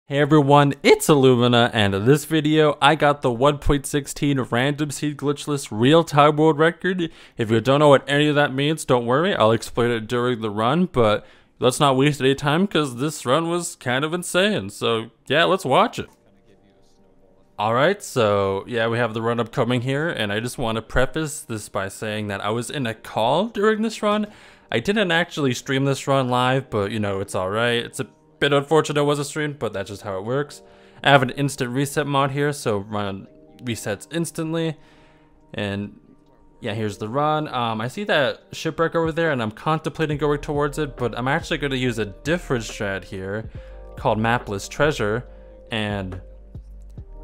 Hey everyone, it's Illumina, and in this video, I got the 1.16 random seed glitchless real-time world record. If you don't know what any of that means, don't worry, I'll explain it during the run, but let's not waste any time because this run was kind of insane. So yeah, let's watch it. Alright, so yeah, we have the run upcoming here, and I just want to preface this by saying that I was in a call during this run. I didn't actually stream this run live, but you know, it's alright. It's a bit unfortunate it was a stream, but that's just how it works. I have an instant reset mod here, so run resets instantly. And yeah, here's the run. I see that shipwreck over there, and I'm contemplating going towards it, but I'm actually going to use a different strat here called Mapless Treasure, and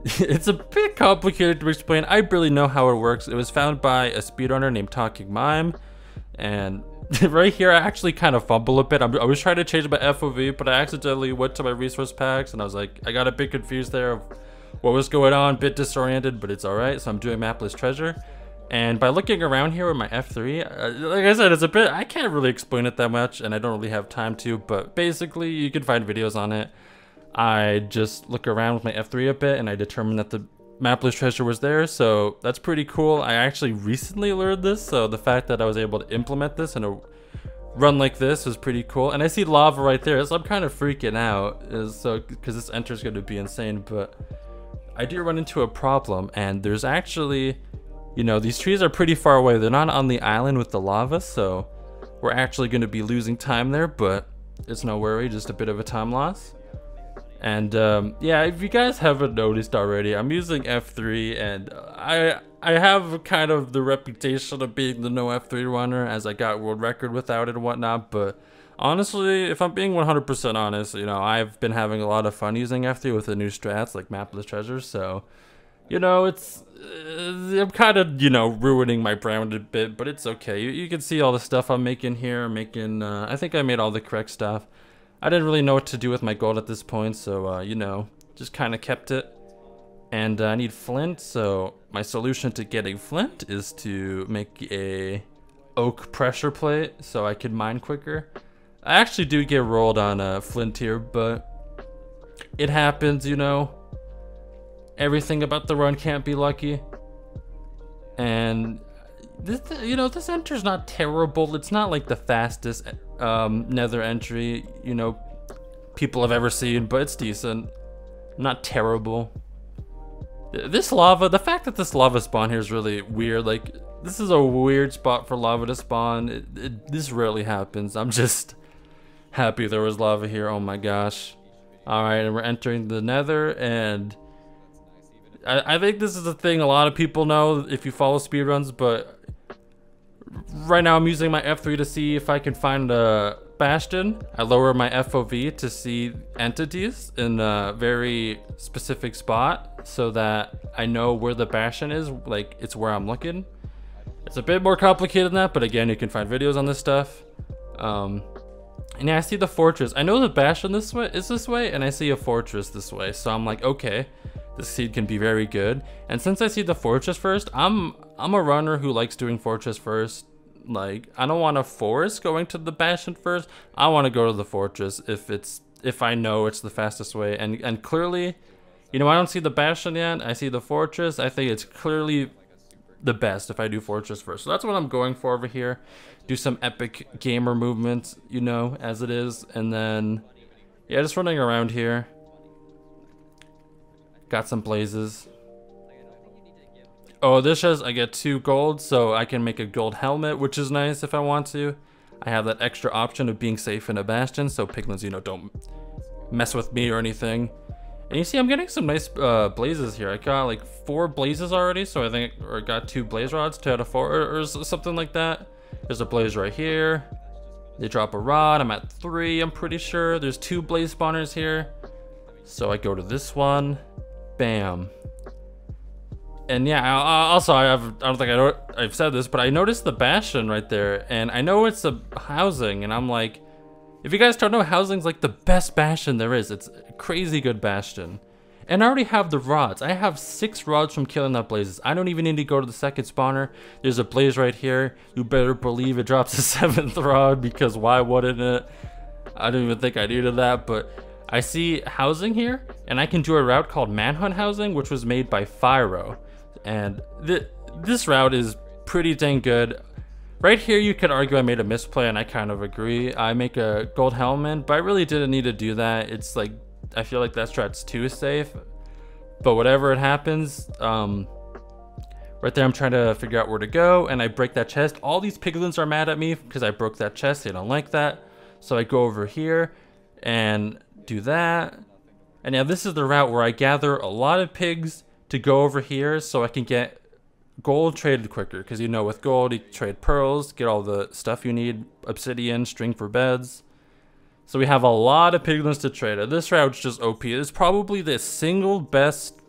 it's a bit complicated to explain. I barely know how it works. It was found by a speedrunner named Talking Mime, and right here I actually kind of fumble a bit. I was trying to change my FOV, but I accidentally went to my resource packs, and I was like, I got a bit confused there of what was going on, a bit disoriented, but it's alright. So I'm doing Mapless Treasure, and by looking around here with my F3, like I said, it's a bit, I can't really explain it that much, and I don't really have time to, but basically you can find videos on it. I just look around with my F3 a bit, and I determined that the Mapless Treasure was there, so that's pretty cool. I actually recently learned this, so the fact that I was able to implement this in a run like this is pretty cool. And I see lava right there, so I'm kind of freaking out, because this enter is going to be insane. But I do run into a problem, and there's actually, you know, these trees are pretty far away. They're not on the island with the lava, so we're actually going to be losing time there, but it's no worry, just a bit of a time loss. And yeah, if you guys haven't noticed already, I'm using F3, and I have kind of the reputation of being the no F3 runner, as I got world record without it and whatnot. But honestly, if I'm being 100% honest, you know, I've been having a lot of fun using F3 with the new strats like Mapless Treasure. So, you know, it's I'm kind of, you know, ruining my brand a bit, but it's okay. You can see all the stuff I'm making here. I think I made all the correct stuff. I didn't really know what to do with my gold at this point, so, you know, just kind of kept it. And I need flint, so my solution to getting flint is to make a oak pressure plate so I can mine quicker. I actually do get rolled on flint here, but it happens, you know. Everything about the run can't be lucky. And this, you know, this enter's not terrible. It's not like the fastest nether entry, you know, people have ever seen, but it's decent. Not terrible. This lava, the fact that this lava spawn here is really weird. Like, this is a weird spot for lava to spawn. This rarely happens. I'm just happy there was lava here. Oh my gosh. Alright, and we're entering the nether, and I think this is a thing a lot of people know if you follow speedruns, but right now I'm using my F3 to see if I can find a bastion. I lower my FOV to see entities in a very specific spot so that I know where the bastion is, like it's where I'm looking. It's a bit more complicated than that, but again, you can find videos on this stuff. And yeah, I see the fortress. I know the bastion is this way, and I see a fortress this way, so I'm like, okay, this seed can be very good. And since I see the fortress first, I'm a runner who likes doing fortress first. Like, I don't want to force going to the bastion first. I want to go to the fortress if I know it's the fastest way. And clearly, you know, I don't see the bastion yet. I see the fortress. I think it's clearly the best if I do fortress first. So that's what I'm going for over here. Do some epic gamer movements, you know, as it is. And then, yeah, just running around here. Got some blazes. Oh, this says I get 2 gold, so I can make a gold helmet, which is nice if I want to. I have that extra option of being safe in a bastion, so piglins, you know, don't mess with me or anything. And you see, I'm getting some nice blazes here. I got like 4 blazes already, so I think, or I got 2 blaze rods, 2 out of 4, or something like that. There's a blaze right here. They drop a rod. I'm at 3, I'm pretty sure. There's 2 blaze spawners here. So I go to this one. Bam. And yeah, also I don't think I've said this, but I noticed the bastion right there, and I know it's a housing, and I'm like, if you guys don't know, housing's like the best bastion there is. It's a crazy good bastion. And I already have the rods. I have 6 rods from killing that blazes. I don't even need to go to the second spawner. There's a blaze right here. You better believe it drops a 7th rod, because why wouldn't it? I don't even think I needed that, but I see housing here, and I can do a route called Manhunt Housing, which was made by Fyro. And this route is pretty dang good. Right here, you could argue I made a misplay, and I kind of agree. I make a gold helmet, but I really didn't need to do that. It's like, I feel like that strat's too safe. But whatever it happens, right there I'm trying to figure out where to go, and I break that chest. All these piglins are mad at me because I broke that chest. They don't like that. So I go over here and do that. And now this is the route where I gather a lot of pigs to go over here so I can get gold traded quicker. Because you know, with gold you trade pearls, get all the stuff you need, obsidian, string for beds. So we have a lot of piglins to trade. This route's just OP. It's probably the single best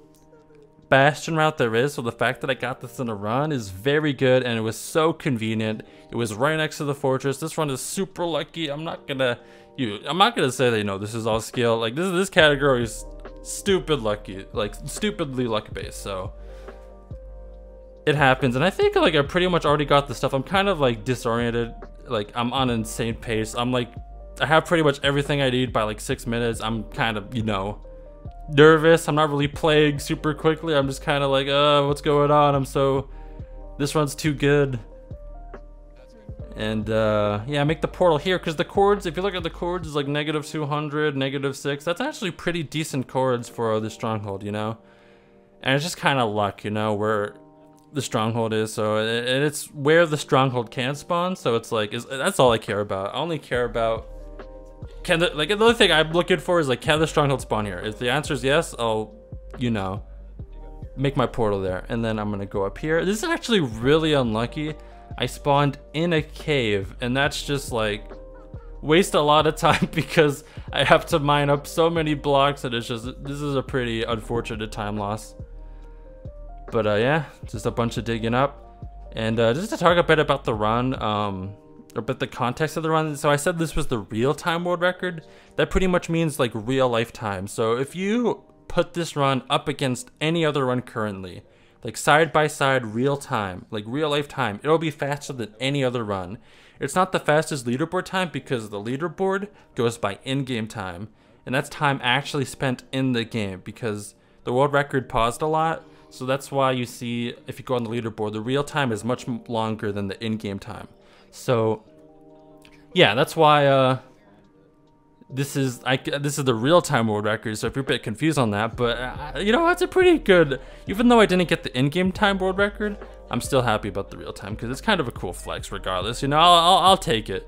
bastion route there is. So the fact that I got this in a run is very good, and it was so convenient. It was right next to the fortress. This run is super lucky. I'm not gonna say that, you know, this is all skill. Like this category is stupid lucky, like stupidly luck based. So it happens, and I think like I pretty much already got the stuff. I'm kind of like disoriented. Like I'm on an insane pace. I'm like, I have pretty much everything I need by like 6 minutes. I'm kind of, you know, nervous. I'm not really playing super quickly. I'm just kind of like, what's going on? This run's too good. And yeah, I make the portal here because the chords, if you look at the chords, is like -200, -6. That's actually pretty decent chords for the stronghold, you know. And it's just kind of luck, you know, where the stronghold is. So and it's where the stronghold can spawn. So it's like, that's all I care about. I only care about, like the only thing I'm looking for is like, can the stronghold spawn here? If the answer is yes, I'll, you know, make my portal there. And then I'm gonna go up here. This is actually really unlucky. I spawned in a cave, and that's just like waste a lot of time because I have to mine up so many blocks, and it's just, this is a pretty unfortunate time loss. But yeah, just a bunch of digging up. And just to talk a bit about the run, a bit the context of the run. So I said this was the real-time world record. That pretty much means like real lifetime. So if you put this run up against any other run currently, like side by side, real time, like real life time, it'll be faster than any other run. It's not the fastest leaderboard time because the leaderboard goes by in-game time, and that's time actually spent in the game because the world record paused a lot. So that's why you see, if you go on the leaderboard, the real time is much longer than the in-game time. So yeah, that's why this is the real-time world record. So if you're a bit confused on that, but you know, that's a pretty good, even though I didn't get the in-game time world record, I'm still happy about the real time because it's kind of a cool flex regardless, you know. I'll take it.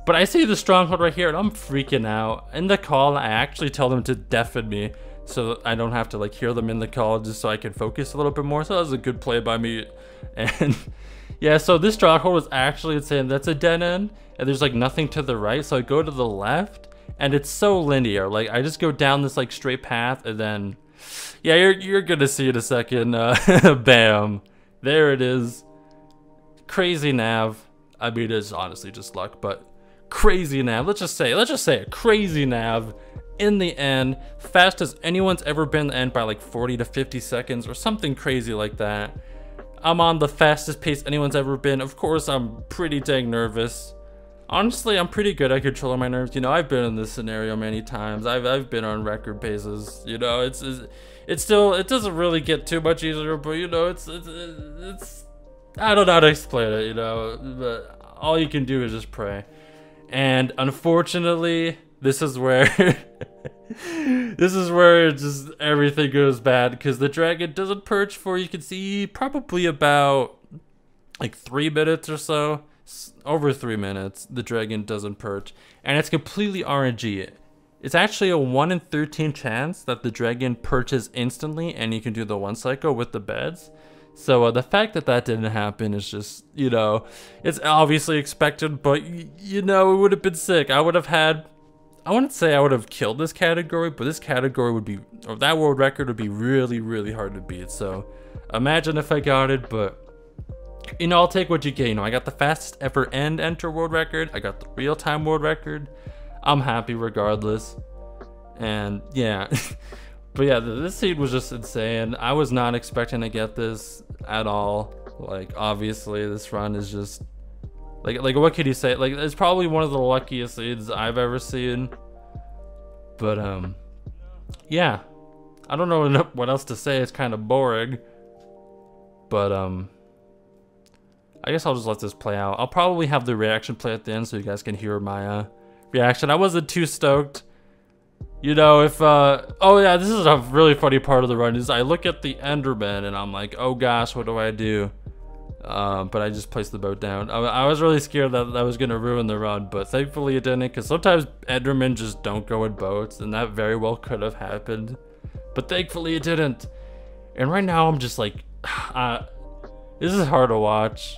But I see the stronghold right here and I'm freaking out. In the call, I actually tell them to deafen me so I don't have to like hear them in the call, just so I can focus a little bit more. So that was a good play by me. And yeah, so this stronghold was actually insane. That's a dead end and there's like nothing to the right, so I go to the left and it's so linear. Like I just go down this like straight path, and then yeah, you're gonna see in a second. Bam, there it is. Crazy nav. I mean, it's honestly just luck, but crazy nav. Let's just say a crazy nav in the end, fast as anyone's ever been in the end by like 40 to 50 seconds or something crazy like that. I'm on the fastest pace anyone's ever been. Of course, I'm pretty dang nervous. Honestly, I'm pretty good at controlling my nerves. You know, I've been in this scenario many times. I've been on record paces. You know, it's still, it doesn't really get too much easier, but you know, it's I don't know how to explain it, you know, but all you can do is just pray. And unfortunately, this is where just everything goes bad, because the dragon doesn't perch for, you can see, probably about like 3 minutes or so. Over 3 minutes, the dragon doesn't perch, and it's completely RNG. It's actually a 1 in 13 chance that the dragon perches instantly, and you can do the 1 cycle with the beds. So the fact that that didn't happen is just, you know, it's obviously expected, but you know, it would have been sick. I would have had, I wouldn't say I would have killed this category, but this category would be, or that world record would be really, really hard to beat. So imagine if I got it, but you know, I'll take what you get. You know, I got the fastest ever enter world record. I got the real-time world record. I'm happy regardless. And yeah, but yeah, this seed was just insane. I was not expecting to get this at all. Like, obviously, this run is just like what could you say? Like, it's probably one of the luckiest seeds I've ever seen. But yeah, I don't know what else to say. It's kind of boring. But I guess I'll just let this play out. I'll probably have the reaction play at the end so you guys can hear my reaction. I wasn't too stoked. You know, if oh yeah, this is a really funny part of the run is I look at the Enderman and I'm like, oh gosh, what do I do? But I just placed the boat down. I was really scared that that was gonna ruin the run, but thankfully it didn't, because sometimes Endermen just don't go in boats, and that very well could have happened. But thankfully it didn't. And right now I'm just like, this is hard to watch.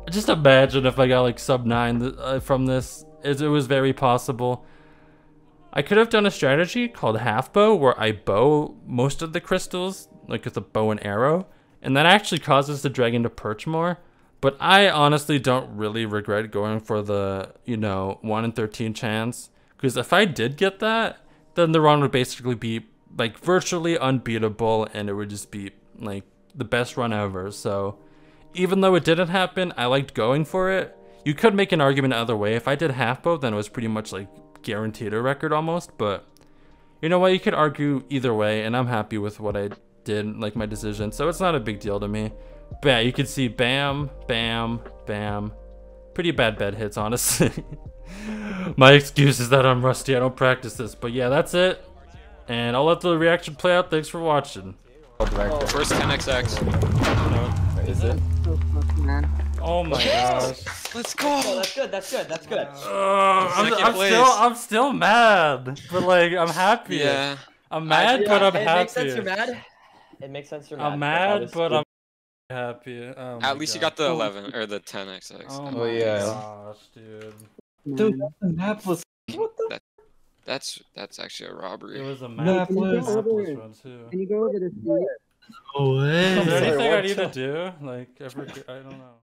Just imagine if I got like sub 9 from this. It was very possible. I could have done a strategy called half bow, where I bow most of the crystals, like with a bow and arrow, and that actually causes the dragon to perch more. But I honestly don't really regret going for the, you know, 1 in 13 chance, because if I did get that, then the run would basically be like virtually unbeatable, and it would just be like the best run ever. So even though it didn't happen, I liked going for it. You could make an argument either way. If I did half bow, then it was pretty much like guaranteed a record almost, but you know what, you could argue either way, and I'm happy with what I did, like my decision, so it's not a big deal to me. But yeah, you can see bam, bam, bam. Pretty bad bed hits, honestly. My excuse is that I'm rusty, I don't practice this, but yeah, that's it. And I'll let the reaction play out. Thanks for watching. First 10xx. Is it? Oh my gosh. Let's go. That's good. That's good. That's good. I'm still mad, but like I'm happy. Yeah. I'm mad, but I'm it happy. Makes sense you're mad. It makes sense you're mad. I'm mad, but I'm happy. Oh At least you got the 11 or the 10xx. Oh my yeah. gosh, dude. Dude, the map was. What the? That's actually a robbery. It was a Map mapless was- one too. Can you go over this? No way. Is there anything I What? need to do? Like, I don't know.